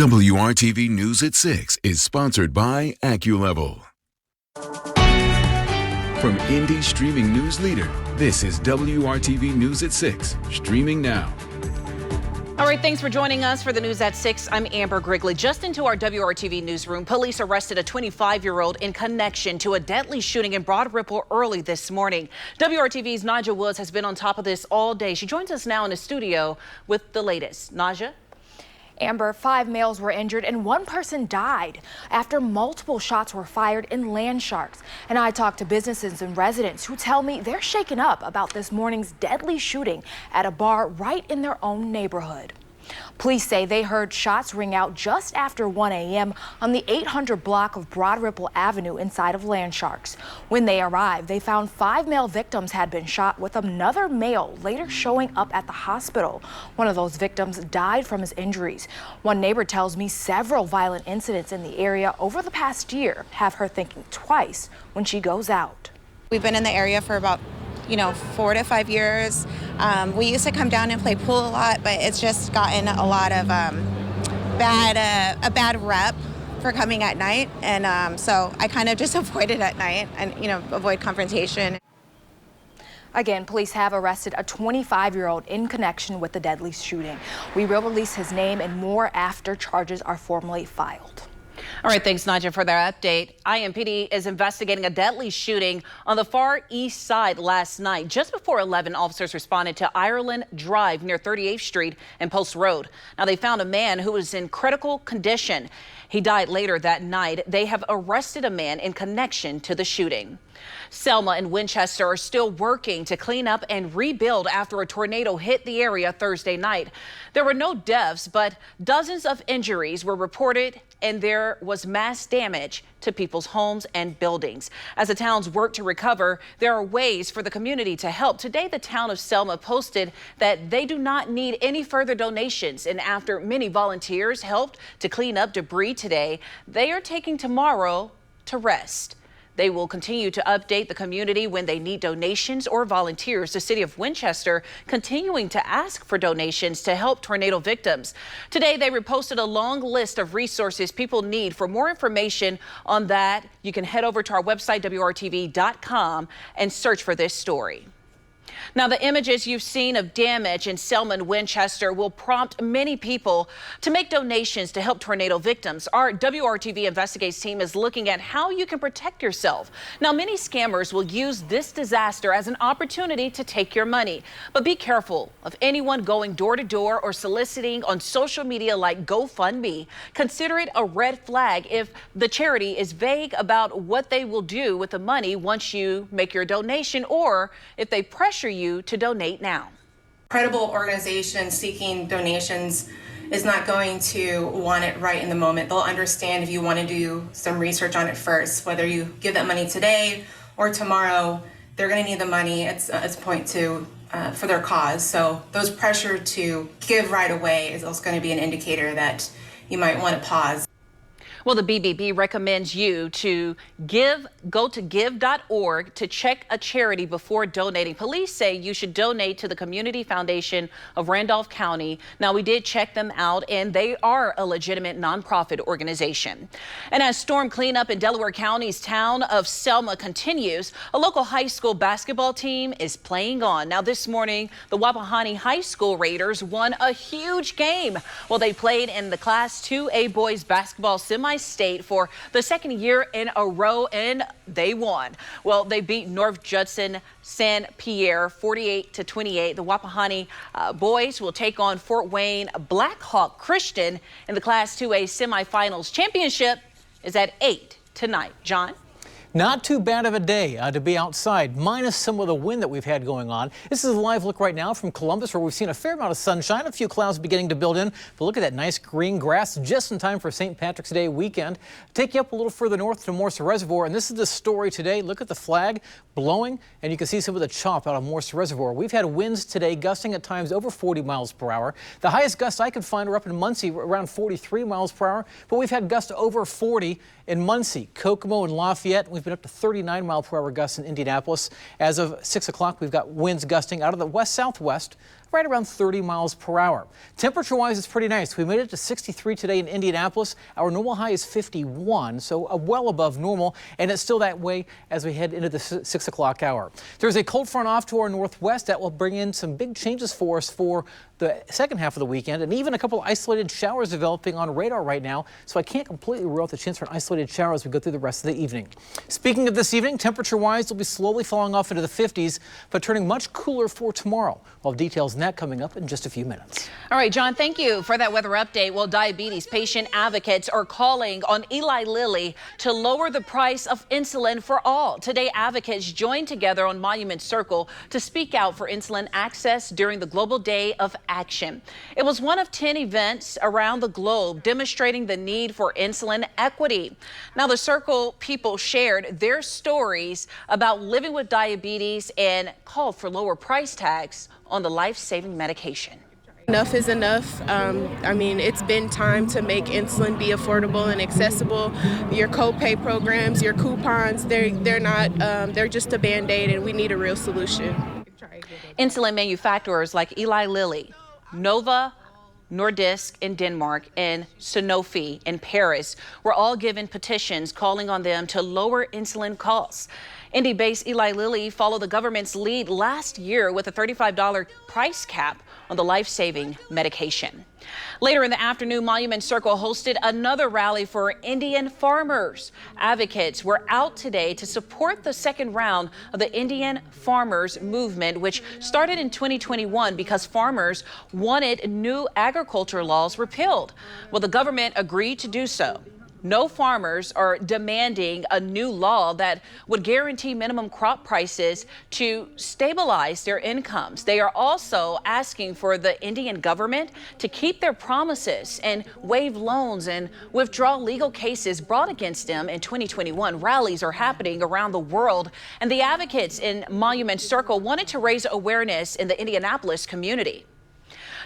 WRTV News at 6 is sponsored by AccuLevel. From Indy streaming news leader, this is WRTV News at 6, streaming now. All right, thanks for joining us for the News at 6. I'm Amber Grigley. Just into our WRTV newsroom, police arrested a 25-year-old in connection to a deadly shooting in Broad Ripple early this morning. WRTV's Naja Woods has been on top of this all day. She joins us now in the studio with the latest. Naja? Amber, 5 males were injured and 1 person died after multiple shots were fired in Landsharks. And I talked to businesses and residents who tell me they're shaken up about this morning's deadly shooting at a bar right in their own neighborhood. Police say they heard shots ring out just after 1 a.m. on the 800 block of Broad Ripple Avenue inside of Landsharks. When they arrived, they found 5 male victims had been shot, with another male later showing up at the hospital. One of those victims died from his injuries. One neighbor tells me several violent incidents in the area over the past year have her thinking twice when she goes out. We've been in the area for about 4 to 5 years. We used to come down and play pool a lot, but it's just gotten a lot of a bad rep for coming at night, and so I kind of just avoid it at night and avoid confrontation. Again, police have arrested a 25-year-old in connection with the deadly shooting. We will release his name and more after charges are formally filed. All right, thanks, Naja, for that update. IMPD is investigating a deadly shooting on the far east side last night. Just before 11, officers responded to Ireland Drive near 38th Street and Post Road. Now, they found a man who was in critical condition. He died later that night. They have arrested a man in connection to the shooting. Selma and Winchester are still working to clean up and rebuild after a tornado hit the area Thursday night. There were no deaths, but dozens of injuries were reported, and there was mass damage to people's homes and buildings. As the towns work to recover, there are ways for the community to help. Today, the town of Selma posted that they do not need any further donations, and after many volunteers helped to clean up debris today, they are taking tomorrow to rest. They will continue to update the community when they need donations or volunteers. The city of Winchester continuing to ask for donations to help tornado victims. Today, they reposted a long list of resources people need. For more information on that, you can head over to our website, WRTV.com, and search for this story. Now, the images you've seen of damage in Selma and Winchester will prompt many people to make donations to help tornado victims. Our WRTV Investigates team is looking at how you can protect yourself. Now, many scammers will use this disaster as an opportunity to take your money. But be careful of anyone going door to door or soliciting on social media like GoFundMe. Consider it a red flag if the charity is vague about what they will do with the money once you make your donation, or if they pressure you to donate now. Credible organization seeking donations is not going to want it right in the moment. They'll understand if you want to do some research on it first. Whether you give that money today or tomorrow, they're going to need the money. It's a point to for their cause. So those pressure to give right away is also going to be an indicator that you might want to pause. Well, the BBB recommends you to go to give.org to check a charity before donating. Police say you should donate to the Community Foundation of Randolph County. Now, we did check them out, and they are a legitimate nonprofit organization. And as storm cleanup in Delaware County's town of Selma continues, a local high school basketball team is playing on. Now, this morning, the Wapahani High School Raiders won a huge game. Well, they played in the Class 2A boys basketball semi-state for the second year in a row, and they won. Well, they beat North Judson San Pierre 48-28. The Wapahani boys will take on Fort Wayne Blackhawk Christian in the Class 2A semifinals. Championship is at 8 tonight. John? Not too bad of a day to be outside, minus some of the wind that we've had going on. This is a live look right now from Columbus, where we've seen a fair amount of sunshine, a few clouds beginning to build in. But look at that nice green grass just in time for St. Patrick's Day weekend. Take you up a little further north to Morse Reservoir, and this is the story today. Look at the flag blowing, and you can see some of the chop out of Morse Reservoir. We've had winds today gusting at times over 40 miles per hour. The highest gusts I could find are up in Muncie, around 43 miles per hour, but we've had gusts over 40 in Muncie, Kokomo, and Lafayette. We've been up to 39 mile per hour gusts in Indianapolis. As of 6 o'clock, we've got winds gusting out of the west-southwest right around 30 miles per hour. Temperature-wise, it's pretty nice. We made it to 63 today in Indianapolis. Our normal high is 51, so well above normal, and it's still that way as we head into the 6 o'clock hour. There's a cold front off to our northwest that will bring in some big changes for us for the second half of the weekend, and even a couple isolated showers developing on radar right now, so I can't completely rule out the chance for an isolated shower as we go through the rest of the evening. Speaking of this evening, temperature-wise, we'll be slowly falling off into the 50s, but turning much cooler for tomorrow. We'll have details on that coming up in just a few minutes. All right, John, thank you for that weather update. Well, diabetes patient advocates are calling on Eli Lilly to lower the price of insulin for all. Today, advocates joined together on Monument Circle to speak out for insulin access during the Global Day of Action. It was one of 10 events around the globe demonstrating the need for insulin equity. Now, the Circle people shared their stories about living with diabetes and called for lower price tags on the life-saving medication. Enough is enough. I mean, it's been time to make insulin be affordable and accessible. Your co-pay programs, your coupons, they're just a Band-Aid, and we need a real solution. Insulin manufacturers like Eli Lilly, Nova Nordisk in Denmark, and Sanofi in Paris were all given petitions calling on them to lower insulin costs. Indy-based Eli Lilly followed the government's lead last year with a $35 price cap on the life-saving medication. Later in the afternoon, Monument Circle hosted another rally for Indian farmers. Advocates were out today to support the second round of the Indian Farmers Movement, which started in 2021 because farmers wanted new agriculture laws repealed. Well, the government agreed to do so. No farmers are demanding a new law that would guarantee minimum crop prices to stabilize their incomes. They are also asking for the Indian government to keep their promises and waive loans and withdraw legal cases brought against them in 2021. Rallies are happening around the world, and the advocates in Monument Circle wanted to raise awareness in the Indianapolis community.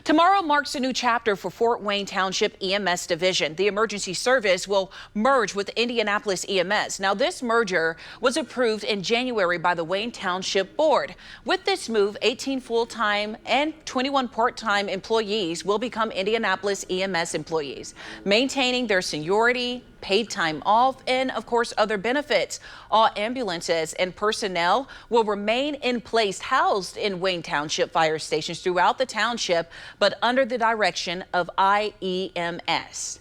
Tomorrow marks a new chapter for Fort Wayne Township EMS division. The emergency service will merge with Indianapolis EMS. Now, this merger was approved in January by the Wayne Township Board. With this move, 18 full-time and 21 part-time employees will become Indianapolis EMS employees, maintaining their seniority, paid time off, and of course other benefits. All ambulances and personnel will remain in place housed in Wayne Township fire stations throughout the township, but under the direction of IEMS.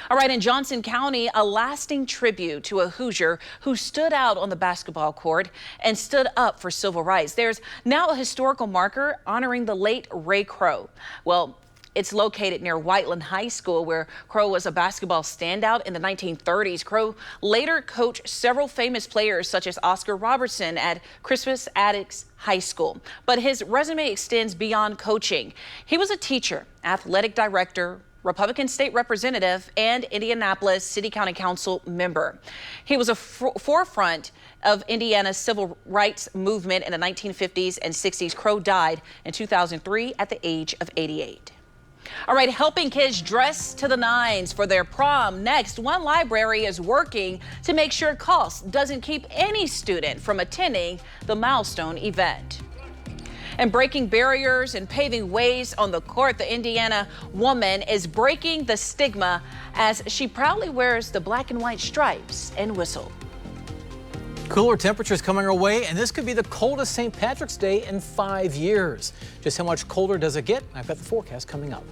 All right, in Johnson County, a lasting tribute to a Hoosier who stood out on the basketball court and stood up for civil rights. There's now a historical marker honoring the late Ray Crow. Well, it's located near Whiteland High School, where Crow was a basketball standout in the 1930s. Crow later coached several famous players such as Oscar Robertson at Crispus Attucks High School. But his resume extends beyond coaching. He was a teacher, athletic director, Republican state representative, and Indianapolis City County Council member. He was a forefront of Indiana's civil rights movement in the 1950s and 60s. Crow died in 2003 at the age of 88. All right, helping kids dress to the nines for their prom. Next, one library is working to make sure cost doesn't keep any student from attending the milestone event. And breaking barriers and paving ways on the court, the Indiana woman is breaking the stigma as she proudly wears the black and white stripes and whistle. Cooler temperatures coming our way, and this could be the coldest St. Patrick's Day in 5 years. Just how much colder does it get? I've got the forecast coming up.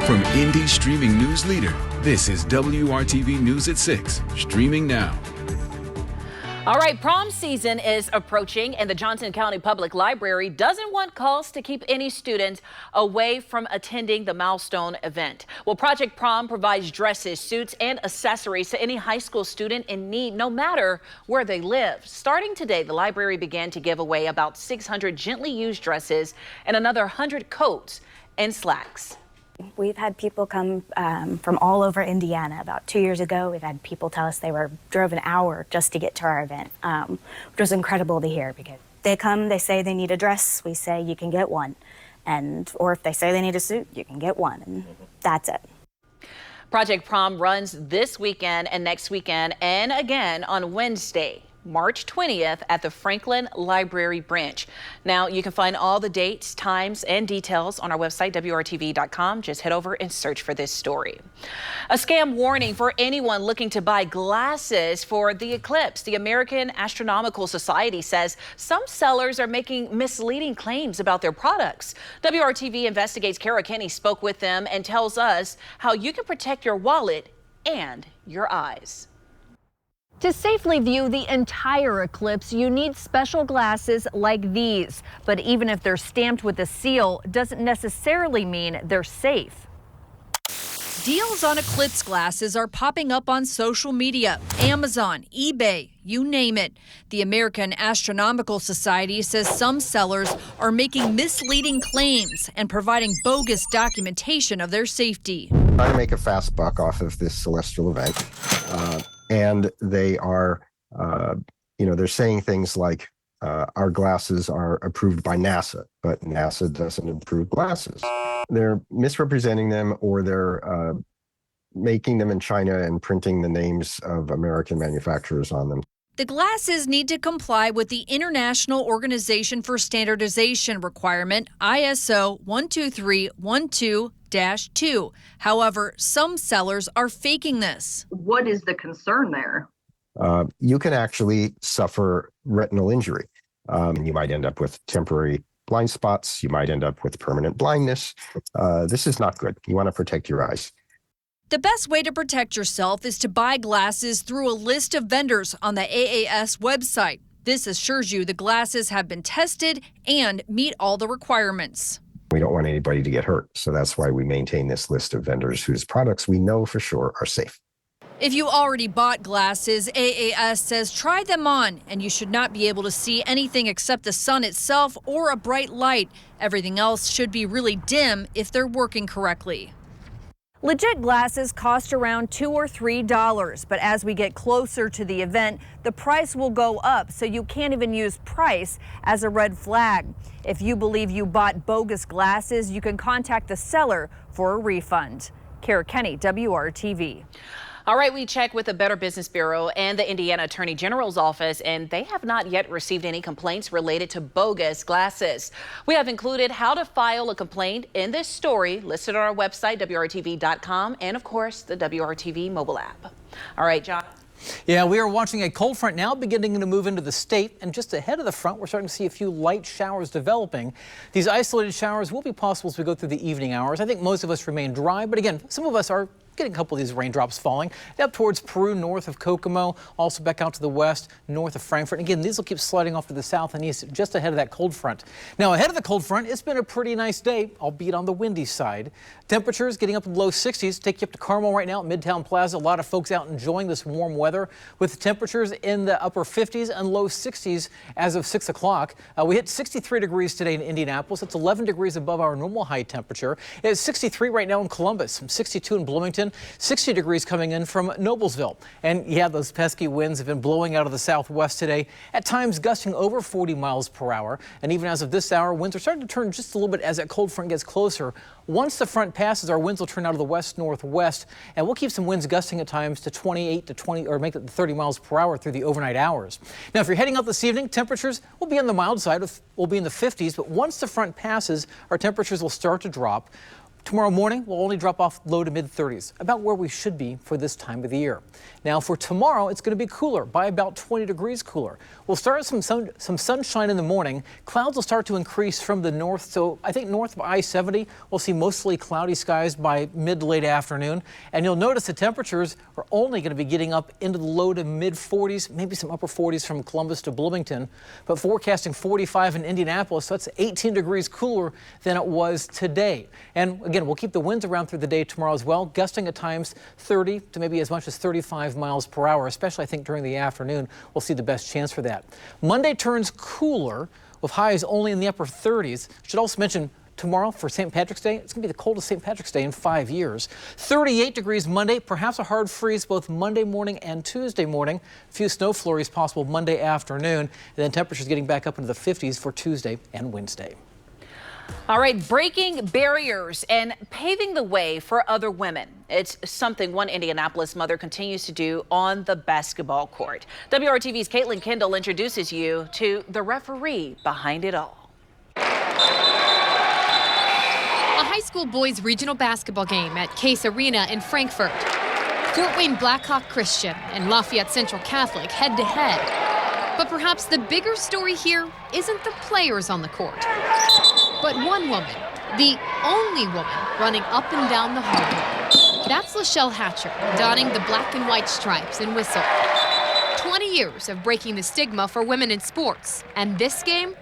From Indy streaming news leader, this is WRTV News at 6, streaming now. All right, prom season is approaching, and the Johnson County Public Library doesn't want calls to keep any students away from attending the milestone event. Well, Project Prom provides dresses, suits, and accessories to any high school student in need, no matter where they live. Starting today, the library began to give away about 600 gently used dresses and another 100 coats and slacks. We've had people come from all over Indiana. About 2 years ago, we've had people tell us they drove an hour just to get to our event, which was incredible to hear because they come, they say they need a dress, we say you can get one. Or if they say they need a suit, you can get one, and that's it. Project Prom runs this weekend and next weekend and again on Wednesday. March 20th at the Franklin Library branch. Now, you can find all the dates, times, and details on our website, WRTV.com. Just head over and search for this story. A scam warning for anyone looking to buy glasses for the Eclipse. The American Astronomical Society says some sellers are making misleading claims about their products. WRTV Investigates Kara Kenny spoke with them and tells us how you can protect your wallet and your eyes. To safely view the entire eclipse, you need special glasses like these. But even if they're stamped with a seal, doesn't necessarily mean they're safe. Deals on eclipse glasses are popping up on social media, Amazon, eBay, you name it. The American Astronomical Society says some sellers are making misleading claims and providing bogus documentation of their safety. Trying to make a fast buck off of this celestial event. And they are, they're saying things like, our glasses are approved by NASA, but NASA doesn't approve glasses. They're misrepresenting them, or they're making them in China and printing the names of American manufacturers on them. The glasses need to comply with the International Organization for Standardization requirement, ISO 12312-2. However, some sellers are faking this. What is the concern there? You can actually suffer retinal injury. You might end up with temporary blind spots. You might end up with permanent blindness. This is not good. You want to protect your eyes. The best way to protect yourself is to buy glasses through a list of vendors on the AAS website. This assures you the glasses have been tested and meet all the requirements. We don't want anybody to get hurt, so that's why we maintain this list of vendors whose products we know for sure are safe. If you already bought glasses, AAS says try them on, and you should not be able to see anything except the sun itself or a bright light. Everything else should be really dim if they're working correctly. Legit glasses cost around $2 or $3, but as we get closer to the event, the price will go up, so you can't even use price as a red flag. If you believe you bought bogus glasses, you can contact the seller for a refund. Kara Kenny, WRTV. All right, we check with the Better Business Bureau and the Indiana Attorney General's office, and they have not yet received any complaints related to bogus glasses. We have included how to file a complaint in this story listed on our website, WRTV.com, and of course, the WRTV mobile app. All right, John. Yeah, we are watching a cold front now beginning to move into the state, and just ahead of the front, we're starting to see a few light showers developing. These isolated showers will be possible as we go through the evening hours. I think most of us remain dry, but again, some of us are getting a couple of these raindrops falling up towards Peru, north of Kokomo, also back out to the west, north of Frankfort. And again, these will keep sliding off to the south and east just ahead of that cold front. Now, ahead of the cold front, it's been a pretty nice day, albeit on the windy side. Temperatures getting up in the low 60s. Take you up to Carmel right now at Midtown Plaza. A lot of folks out enjoying this warm weather with temperatures in the upper 50s and low 60s as of 6 o'clock. We hit 63 degrees today in Indianapolis. It's 11 degrees above our normal high temperature. It's 63 right now in Columbus, 62 in Bloomington. 60 degrees coming in from Noblesville. And yeah, those pesky winds have been blowing out of the southwest today, at times gusting over 40 miles per hour. And even as of this hour, winds are starting to turn just a little bit as that cold front gets closer. Once the front passes, our winds will turn out of the west-northwest, and we'll keep some winds gusting at times to 28 to 20 or make it 30 miles per hour through the overnight hours. Now, if you're heading out this evening, temperatures will be on the mild side, will be in the 50s, but once the front passes, our temperatures will start to drop. Tomorrow morning, we'll only drop off low to mid-30s, about where we should be for this time of the year. Now, for tomorrow, it's going to be cooler, by about 20 degrees cooler. We'll start with some sunshine in the morning. Clouds will start to increase from the north, so I think north of I-70, we'll see mostly cloudy skies by mid-late afternoon. And you'll notice the temperatures are only going to be getting up into the low to mid-40s, maybe some upper 40s from Columbus to Bloomington, but forecasting 45 in Indianapolis, so that's 18 degrees cooler than it was today. And again, we'll keep the winds around through the day tomorrow as well, gusting at times 30 to maybe as much as 35 miles per hour, especially I think during the afternoon. We'll see the best chance for that. Monday turns cooler with highs only in the upper 30s. Should also mention tomorrow for St. Patrick's Day, it's going to be the coldest St. Patrick's Day in 5 years. 38 degrees Monday, perhaps a hard freeze both Monday morning and Tuesday morning. A few snow flurries possible Monday afternoon, and then temperatures getting back up into the 50s for Tuesday and Wednesday. All right, breaking barriers and paving the way for other women. It's something one Indianapolis mother continues to do on the basketball court. WRTV's Caitlin Kendall introduces you to the referee behind it all. A high school boys regional basketball game at Case Arena in Frankfurt. Fort Wayne Blackhawk Christian and Lafayette Central Catholic head to head. But perhaps the bigger story here isn't the players on the court, but one woman, the only woman running up and down the hallway. That's Lachelle Hatcher, donning the black and white stripes and whistle. 20 years of breaking the stigma for women in sports, and this game,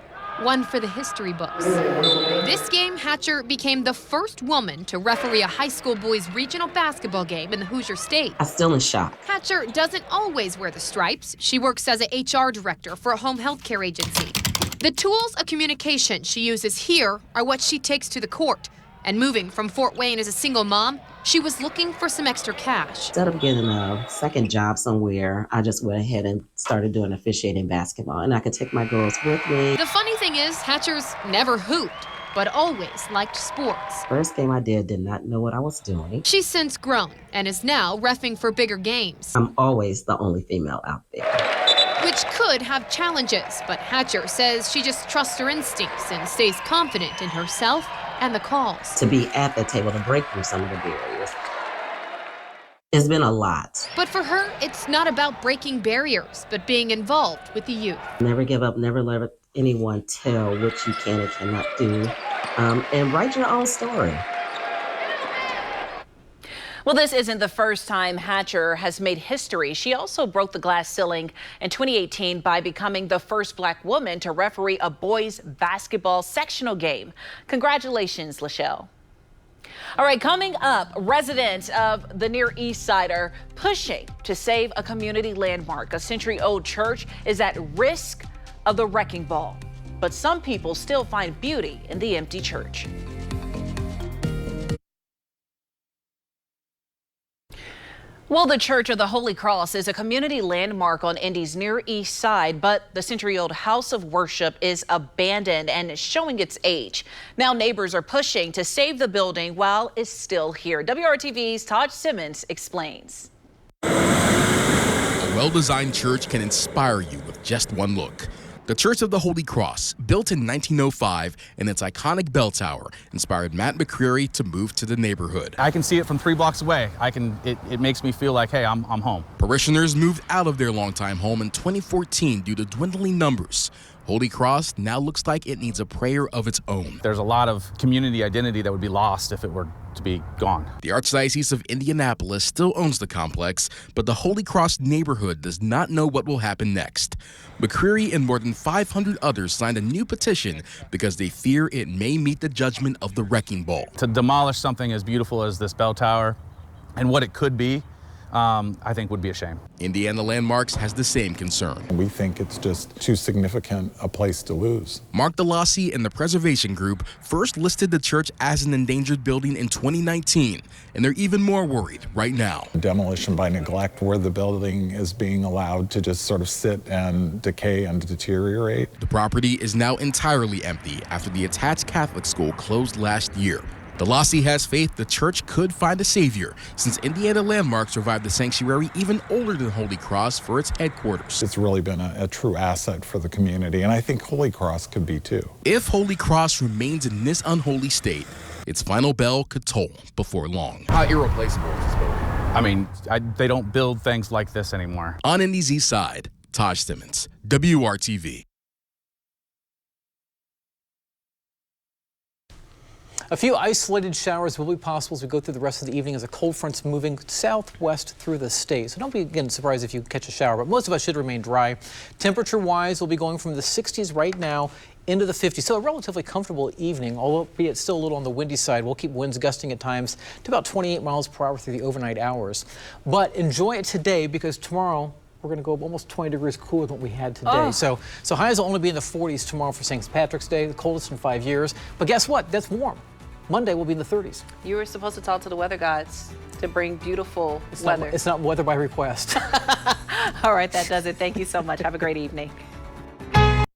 one for the history books. This game, Hatcher became the first woman to referee a high school boys regional basketball game in the Hoosier State. I'm still in shock. Hatcher doesn't always wear the stripes. She works as an HR director for a home health care agency. The tools of communication she uses here are what she takes to the court. And moving from Fort Wayne as a single mom, she was looking for some extra cash. Instead of getting a second job somewhere, I just went ahead and started doing officiating basketball, and I could take my girls with me. The funny thing is, Hatcher's never hooped, but always liked sports. First game I did not know what I was doing. She's since grown and is now reffing for bigger games. I'm always the only female out there. Which could have challenges, but Hatcher says she just trusts her instincts and stays confident in herself and the calls. To be at the table to break through some of the barriers, it's been a lot. But for her, it's not about breaking barriers, but being involved with the youth. Never give up, never let anyone tell what you can and cannot do, and write your own story. Well, this isn't the first time Hatcher has made history. She also broke the glass ceiling in 2018 by becoming the first black woman to referee a boys basketball sectional game. Congratulations, Lachelle. All right, coming up, residents of the Near East Side are pushing to save a community landmark. A century-old church is at risk of the wrecking ball, but some people still find beauty in the empty church. Well, the Church of the Holy Cross is a community landmark on Indy's Near East Side, but the century-old house of worship is abandoned and is showing its age. Now neighbors are pushing to save the building while it's still here. WRTV's Todd Simmons explains. A well-designed church can inspire you with just one look. The Church of the Holy Cross, built in 1905, and its iconic bell tower inspired Matt McCreary to move to the neighborhood. I can see it from 3 blocks away. It makes me feel like, hey, I'm home. Parishioners moved out of their longtime home in 2014 due to dwindling numbers. Holy Cross now looks like it needs a prayer of its own. There's a lot of community identity that would be lost if it were to be gone. The Archdiocese of Indianapolis still owns the complex, but the Holy Cross neighborhood does not know what will happen next. McCreary and more than 500 others signed a new petition because they fear it may meet the judgment of the wrecking ball. To demolish something as beautiful as this bell tower and what it could be, I think would be a shame. Indiana Landmarks has the same concern. We think it's just too significant a place to lose. Mark DeLossi and the Preservation Group first listed the church as an endangered building in 2019, and they're even more worried right now. Demolition by neglect, where the building is being allowed to just sort of sit and decay and deteriorate. The property is now entirely empty after the attached Catholic school closed last year. DeLossi has faith the church could find a savior, since Indiana Landmarks survived the sanctuary even older than Holy Cross for its headquarters. It's really been a true asset for the community, and I think Holy Cross could be too. If Holy Cross remains in this unholy state, its final bell could toll before long. How irreplaceable is this building? I mean, they don't build things like this anymore. On Indy's East Side, Todd Simmons, WRTV. A few isolated showers will be possible as we go through the rest of the evening as a cold front's moving southwest through the state. So don't be, again, surprised if you catch a shower, but most of us should remain dry. Temperature-wise, we'll be going from the 60s right now into the 50s. So a relatively comfortable evening, albeit still a little on the windy side. We'll keep winds gusting at times to about 28 miles per hour through the overnight hours. But enjoy it today because tomorrow we're going to go almost 20 degrees cooler than what we had today. Oh. So highs will only be in the 40s tomorrow for St. Patrick's Day, the coldest in 5 years. But guess what? That's warm. Monday will be in the 30s. You were supposed to talk to the weather gods to bring beautiful weather. It's not weather by request. All right, that does it. Thank you so much. Have a great evening.